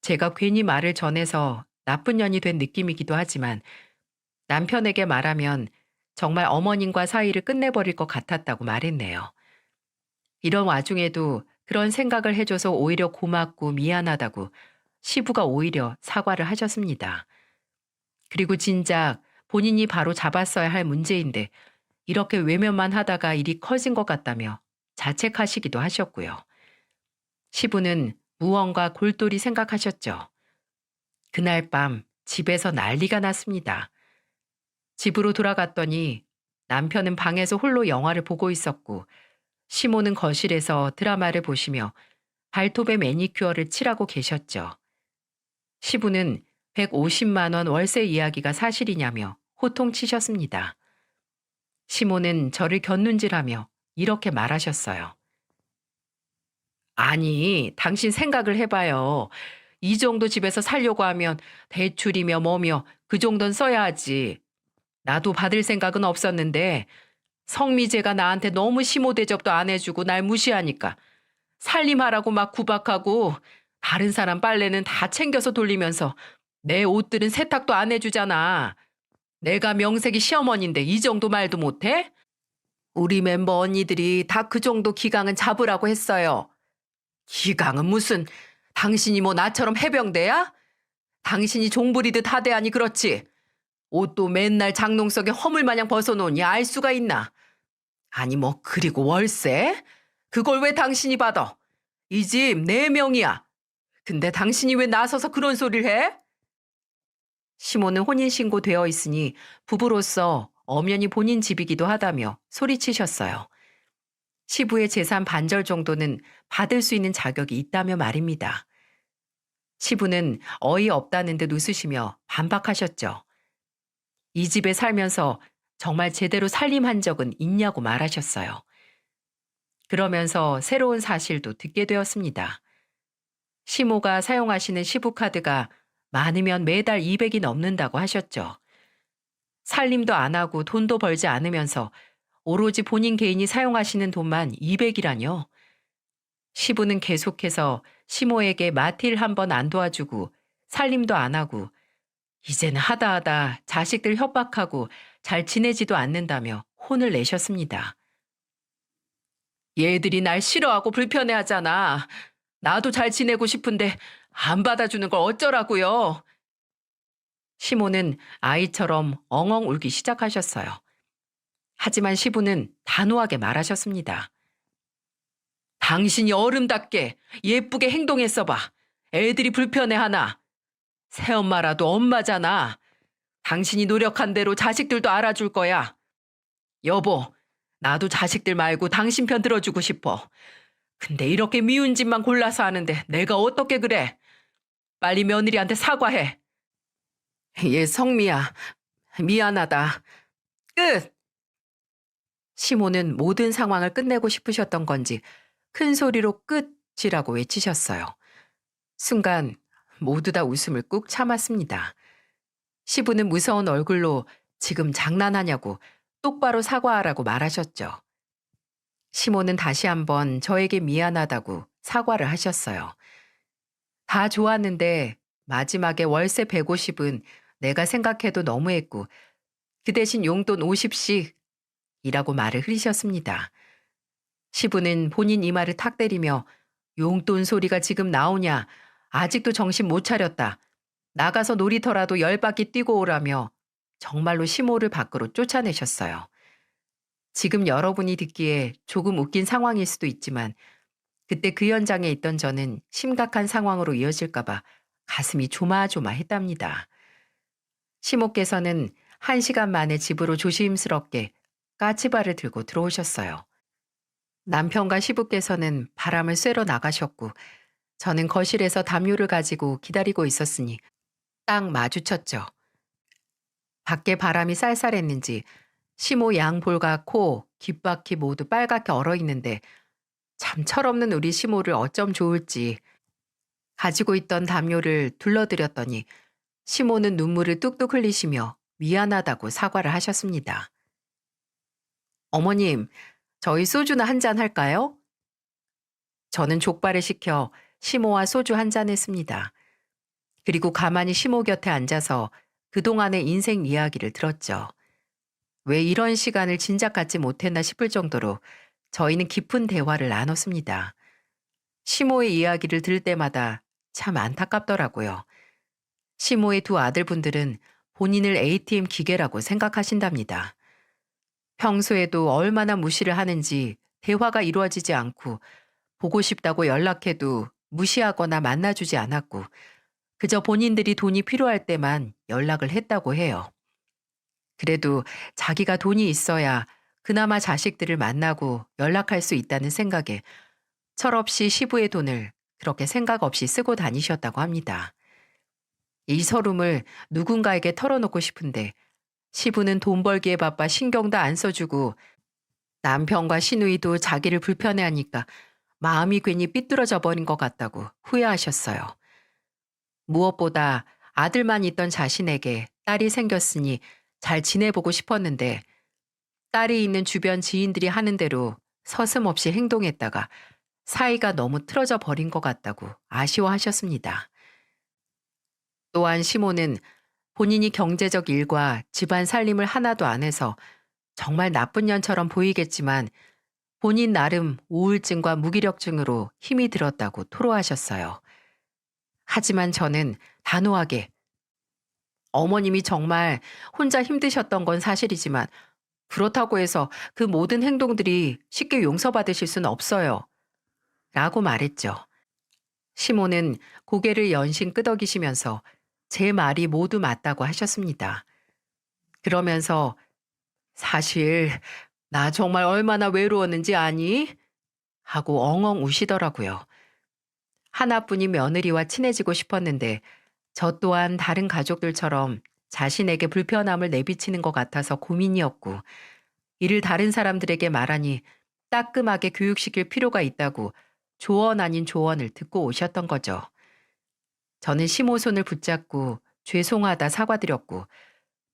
제가 괜히 말을 전해서 나쁜 년이 된 느낌이기도 하지만 남편에게 말하면 정말 어머님과 사이를 끝내버릴 것 같았다고 말했네요. 이런 와중에도 그런 생각을 해줘서 오히려 고맙고 미안하다고 시부가 오히려 사과를 하셨습니다. 그리고 진작 본인이 바로 잡았어야 할 문제인데 이렇게 외면만 하다가 일이 커진 것 같다며 자책하시기도 하셨고요. 시부는 무언가 골똘히 생각하셨죠. 그날 밤 집에서 난리가 났습니다. 집으로 돌아갔더니 남편은 방에서 홀로 영화를 보고 있었고 시모는 거실에서 드라마를 보시며 발톱에 매니큐어를 칠하고 계셨죠. 시부는 150만 원 월세 이야기가 사실이냐며 호통치셨습니다. 시모는 저를 곁눈질하며 이렇게 말하셨어요. 아니, 당신 생각을 해봐요. 이 정도 집에서 살려고 하면 대출이며 뭐며 그 정도는 써야 하지. 나도 받을 생각은 없었는데 성미재가 나한테 너무 시모 대접도 안 해주고 날 무시하니까 살림하라고 막 구박하고 다른 사람 빨래는 다 챙겨서 돌리면서 내 옷들은 세탁도 안 해주잖아. 내가 명색이 시어머니인데 이 정도 말도 못해? 우리 멤버 언니들이 다 그 정도 기강은 잡으라고 했어요. 기강은 무슨, 당신이 뭐 나처럼 해병대야? 당신이 종부리듯 하대하니 그렇지. 옷도 맨날 장롱 속에 허물마냥 벗어놓으니 알 수가 있나? 아니 뭐 그리고 월세? 그걸 왜 당신이 받아? 이 집 네 명이야. 근데 당신이 왜 나서서 그런 소리를 해? 시모는 혼인신고 되어 있으니 부부로서 엄연히 본인 집이기도 하다며 소리치셨어요. 시부의 재산 반절 정도는 받을 수 있는 자격이 있다며 말입니다. 시부는 어이없다는 듯 웃으시며 반박하셨죠. 이 집에 살면서 정말 제대로 살림한 적은 있냐고 말하셨어요. 그러면서 새로운 사실도 듣게 되었습니다. 시모가 사용하시는 시부카드가 많으면 매달 200이 넘는다고 하셨죠. 살림도 안 하고 돈도 벌지 않으면서 오로지 본인 개인이 사용하시는 돈만 200이라뇨. 시부는 계속해서 시모에게 마틸 한 번 안 도와주고 살림도 안 하고 이제는 하다하다 자식들 협박하고 잘 지내지도 않는다며 혼을 내셨습니다. 얘들이 날 싫어하고 불편해하잖아. 나도 잘 지내고 싶은데 안 받아주는 걸 어쩌라고요. 시모는 아이처럼 엉엉 울기 시작하셨어요. 하지만 시부는 단호하게 말하셨습니다. 당신이 어른답게 예쁘게 행동했어 봐. 애들이 불편해하나. 새엄마라도 엄마잖아. 당신이 노력한 대로 자식들도 알아줄 거야. 여보, 나도 자식들 말고 당신 편 들어주고 싶어. 근데 이렇게 미운 집만 골라서 하는데 내가 어떻게 그래? 빨리 며느리한테 사과해. 얘 성미야, 미안하다. 끝! 시모는 모든 상황을 끝내고 싶으셨던 건지 큰 소리로 끝이라고 외치셨어요. 순간 모두 다 웃음을 꾹 참았습니다. 시부는 무서운 얼굴로 지금 장난하냐고 똑바로 사과하라고 말하셨죠. 시모는 다시 한번 저에게 미안하다고 사과를 하셨어요. 다 좋았는데 마지막에 월세 150은 내가 생각해도 너무했고 그 대신 용돈 50씩 이라고 말을 흐리셨습니다. 시부는 본인 이마를 탁 때리며 용돈 소리가 지금 나오냐? 아직도 정신 못 차렸다. 나가서 놀이터라도 10바퀴 뛰고 오라며 정말로 시모를 밖으로 쫓아내셨어요. 지금 여러분이 듣기에 조금 웃긴 상황일 수도 있지만 그때 그 현장에 있던 저는 심각한 상황으로 이어질까봐 가슴이 조마조마했답니다. 시모께서는 1시간 만에 집으로 조심스럽게 까치발을 들고 들어오셨어요. 남편과 시부께서는 바람을 쐬러 나가셨고 저는 거실에서 담요를 가지고 기다리고 있었으니 딱 마주쳤죠. 밖에 바람이 쌀쌀했는지 시모 양 볼과 코, 귓바퀴 모두 빨갛게 얼어있는데 참 철없는 우리 시모를 어쩜 좋을지 가지고 있던 담요를 둘러드렸더니 시모는 눈물을 뚝뚝 흘리시며 미안하다고 사과를 하셨습니다. 어머님, 저희 소주나 한 잔 할까요? 저는 족발을 시켜 시모와 소주 한 잔 했습니다. 그리고 가만히 시모 곁에 앉아서 그동안의 인생 이야기를 들었죠. 왜 이런 시간을 진작 갖지 못했나 싶을 정도로 저희는 깊은 대화를 나눴습니다. 시모의 이야기를 들을 때마다 참 안타깝더라고요. 시모의 두 아들분들은 본인을 ATM 기계라고 생각하신답니다. 평소에도 얼마나 무시를 하는지 대화가 이루어지지 않고 보고 싶다고 연락해도 무시하거나 만나주지 않았고 그저 본인들이 돈이 필요할 때만 연락을 했다고 해요. 그래도 자기가 돈이 있어야 그나마 자식들을 만나고 연락할 수 있다는 생각에 철없이 시부의 돈을 그렇게 생각 없이 쓰고 다니셨다고 합니다. 이 서름을 누군가에게 털어놓고 싶은데 시부는 돈 벌기에 바빠 신경도 안 써주고 남편과 시누이도 자기를 불편해하니까 마음이 괜히 삐뚤어져 버린 것 같다고 후회하셨어요. 무엇보다 아들만 있던 자신에게 딸이 생겼으니 잘 지내보고 싶었는데 딸이 있는 주변 지인들이 하는 대로 서슴없이 행동했다가 사이가 너무 틀어져 버린 것 같다고 아쉬워하셨습니다. 또한 시모는 본인이 경제적 일과 집안 살림을 하나도 안 해서 정말 나쁜 년처럼 보이겠지만 본인 나름 우울증과 무기력증으로 힘이 들었다고 토로하셨어요. 하지만 저는 단호하게 어머님이 정말 혼자 힘드셨던 건 사실이지만 그렇다고 해서 그 모든 행동들이 쉽게 용서받으실 수는 없어요. 라고 말했죠. 시모는 고개를 연신 끄덕이시면서 제 말이 모두 맞다고 하셨습니다. 그러면서 사실 나 정말 얼마나 외로웠는지 아니? 하고 엉엉 우시더라고요. 하나뿐인 며느리와 친해지고 싶었는데 저 또한 다른 가족들처럼 자신에게 불편함을 내비치는 것 같아서 고민이었고 이를 다른 사람들에게 말하니 따끔하게 교육시킬 필요가 있다고 조언 아닌 조언을 듣고 오셨던 거죠. 저는 시모 손을 붙잡고 죄송하다 사과드렸고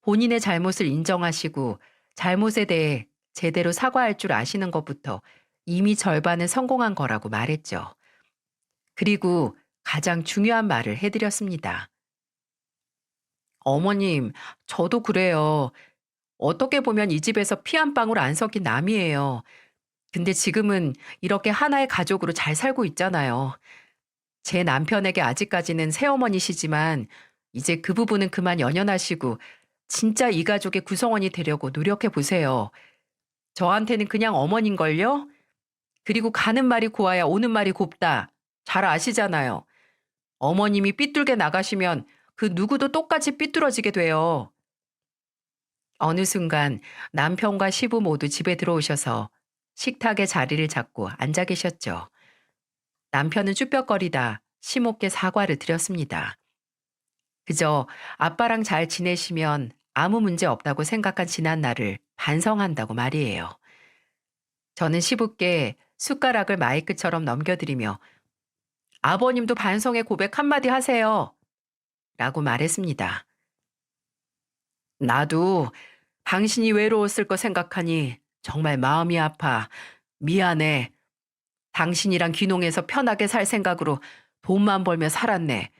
본인의 잘못을 인정하시고 잘못에 대해 제대로 사과할 줄 아시는 것부터 이미 절반은 성공한 거라고 말했죠. 그리고 가장 중요한 말을 해드렸습니다. 어머님, 저도 그래요. 어떻게 보면 이 집에서 피 한 방울 안 섞인 남이에요. 근데 지금은 이렇게 하나의 가족으로 잘 살고 있잖아요. 제 남편에게 아직까지는 새어머니시지만 이제 그 부분은 그만 연연하시고 진짜 이 가족의 구성원이 되려고 노력해 보세요. 저한테는 그냥 어머니인걸요? 그리고 가는 말이 고와야 오는 말이 곱다. 잘 아시잖아요. 어머님이 삐뚤게 나가시면 그 누구도 똑같이 삐뚤어지게 돼요. 어느 순간 남편과 시부 모두 집에 들어오셔서 식탁에 자리를 잡고 앉아 계셨죠. 남편은 쭈뼛거리다 시모께 사과를 드렸습니다. 그저 아빠랑 잘 지내시면 아무 문제 없다고 생각한 지난 날을 반성한다고 말이에요. 저는 시부께 숟가락을 마이크처럼 넘겨드리며 아버님도 반성의 고백 한마디 하세요. 라고 말했습니다. 나도 당신이 외로웠을 거 생각하니 정말 마음이 아파. 미안해. 당신이랑 귀농해서 편하게 살 생각으로 돈만 벌며 살았네.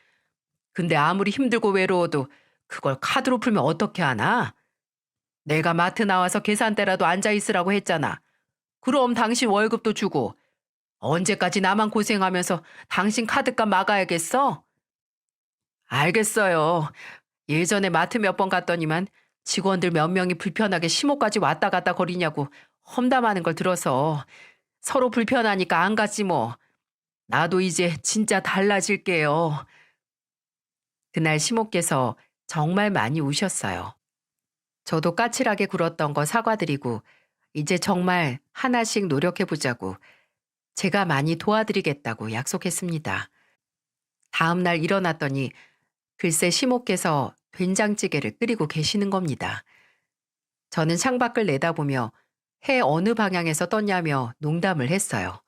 근데 아무리 힘들고 외로워도 그걸 카드로 풀면 어떻게 하나? 내가 마트 나와서 계산대라도 앉아 있으라고 했잖아. 그럼 당신 월급도 주고 언제까지 나만 고생하면서 당신 카드값 막아야겠어? 알겠어요. 예전에 마트 몇 번 갔더니만 직원들 몇 명이 불편하게 시모까지 왔다 갔다 거리냐고 험담하는 걸 들어서 서로 불편하니까 안 갔지 뭐. 나도 이제 진짜 달라질게요. 그날 시모께서 정말 많이 우셨어요. 저도 까칠하게 굴었던 거 사과드리고 이제 정말 하나씩 노력해보자고 제가 많이 도와드리겠다고 약속했습니다. 다음 날 일어났더니 글쎄 시모께서 된장찌개를 끓이고 계시는 겁니다. 저는 창밖을 내다보며 해 어느 방향에서 떴냐며 농담을 했어요.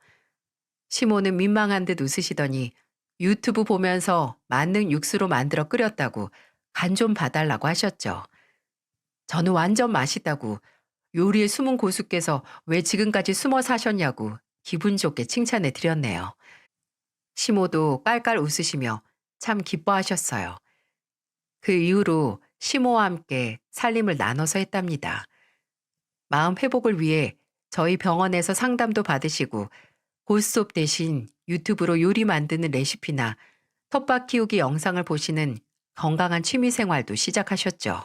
시모는 민망한 듯 웃으시더니 유튜브 보면서 만능 육수로 만들어 끓였다고 간 좀 봐달라고 하셨죠. 저는 완전 맛있다고 요리의 숨은 고수께서 왜 지금까지 숨어 사셨냐고 기분 좋게 칭찬해 드렸네요. 시모도 깔깔 웃으시며 참 기뻐하셨어요. 그 이후로 시모와 함께 살림을 나눠서 했답니다. 마음 회복을 위해 저희 병원에서 상담도 받으시고 고스톱 대신 유튜브로 요리 만드는 레시피나 텃밭 키우기 영상을 보시는 건강한 취미 생활도 시작하셨죠.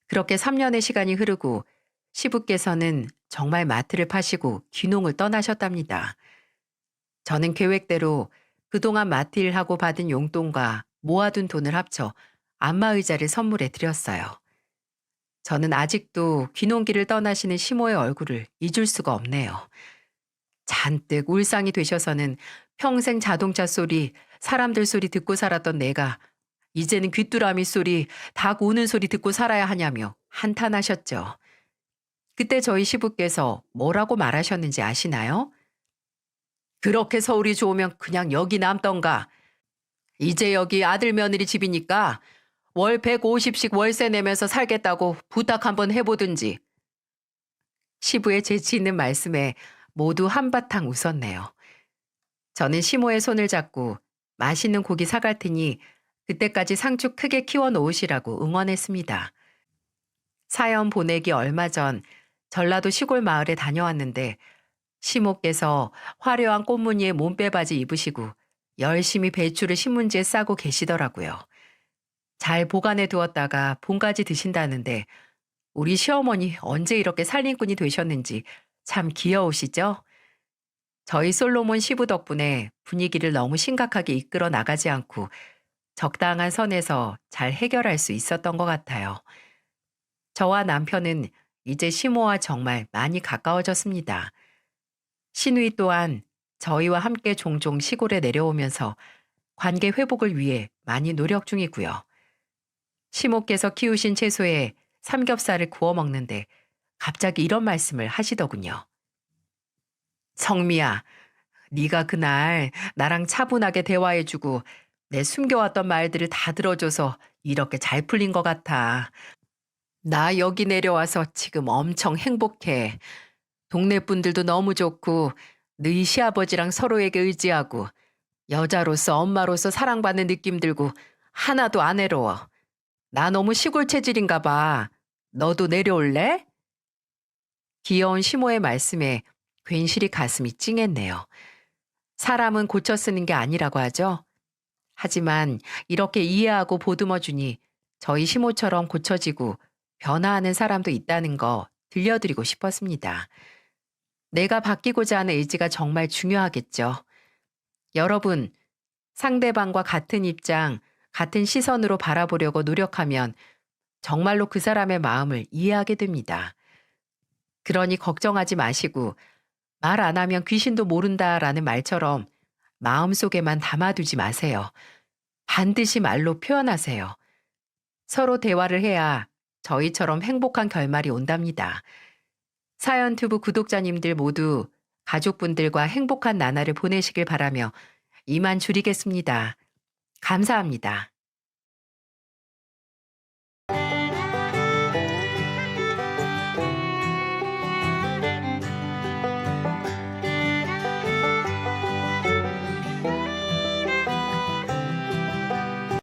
그렇게 3년의 시간이 흐르고 시부께서는 정말 마트를 파시고 귀농을 떠나셨답니다. 저는 계획대로 그동안 마트 일하고 받은 용돈과 모아둔 돈을 합쳐 안마의자를 선물해 드렸어요. 저는 아직도 귀농길을 떠나시는 시모의 얼굴을 잊을 수가 없네요. 잔뜩 울상이 되셔서는 평생 자동차 소리, 사람들 소리 듣고 살았던 내가 이제는 귀뚜라미 소리, 닭 우는 소리 듣고 살아야 하냐며 한탄하셨죠. 그때 저희 시부께서 뭐라고 말하셨는지 아시나요? 그렇게 서울이 좋으면 그냥 여기 남던가. 이제 여기 아들 며느리 집이니까 월 150씩 월세 내면서 살겠다고 부탁 한번 해보든지. 시부의 재치 있는 말씀에 모두 한바탕 웃었네요. 저는 시모의 손을 잡고 맛있는 고기 사갈 테니 그때까지 상추 크게 키워 놓으시라고 응원했습니다. 사연 보내기 얼마 전 전라도 시골 마을에 다녀왔는데 시모께서 화려한 꽃무늬의 몸빼바지 입으시고 열심히 배추를 신문지에 싸고 계시더라고요. 잘 보관해 두었다가 봄까지 드신다는데 우리 시어머니 언제 이렇게 살림꾼이 되셨는지 참 귀여우시죠? 저희 솔로몬 시부 덕분에 분위기를 너무 심각하게 이끌어 나가지 않고 적당한 선에서 잘 해결할 수 있었던 것 같아요. 저와 남편은 이제 시모와 정말 많이 가까워졌습니다. 시누이 또한 저희와 함께 종종 시골에 내려오면서 관계 회복을 위해 많이 노력 중이고요. 시모께서 키우신 채소에 삼겹살을 구워 먹는데 갑자기 이런 말씀을 하시더군요. 성미야, 네가 그날 나랑 차분하게 대화해주고 내 숨겨왔던 말들을 다 들어줘서 이렇게 잘 풀린 것 같아. 나 여기 내려와서 지금 엄청 행복해. 동네 분들도 너무 좋고 너희 시아버지랑 서로에게 의지하고 여자로서 엄마로서 사랑받는 느낌 들고 하나도 안 외로워. 나 너무 시골 체질인가 봐. 너도 내려올래? 귀여운 시모의 말씀에 괜시리 가슴이 찡했네요. 사람은 고쳐 쓰는 게 아니라고 하죠. 하지만 이렇게 이해하고 보듬어 주니 저희 시모처럼 고쳐지고 변화하는 사람도 있다는 거 들려드리고 싶었습니다. 내가 바뀌고자 하는 의지가 정말 중요하겠죠. 여러분, 상대방과 같은 입장, 같은 시선으로 바라보려고 노력하면 정말로 그 사람의 마음을 이해하게 됩니다. 그러니 걱정하지 마시고 말 안 하면 귀신도 모른다라는 말처럼 마음속에만 담아두지 마세요. 반드시 말로 표현하세요. 서로 대화를 해야 저희처럼 행복한 결말이 온답니다. 사연튜브 구독자님들 모두 가족분들과 행복한 나날을 보내시길 바라며 이만 줄이겠습니다. 감사합니다.